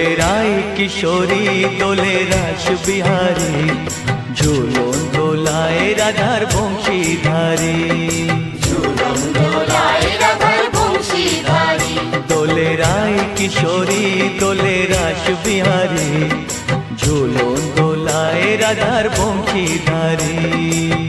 দোলে রায় কিশোরী দোলে রাস বিহারী, ঝুলন দোলায় রাধার বংশীধারী। ঝুলন দোলায় রাধার বংশীধারী, দোলে রায় কিশোরী দোলে রাস বিহারী, ঝুলন দোলায় রাধার বংশীধারী।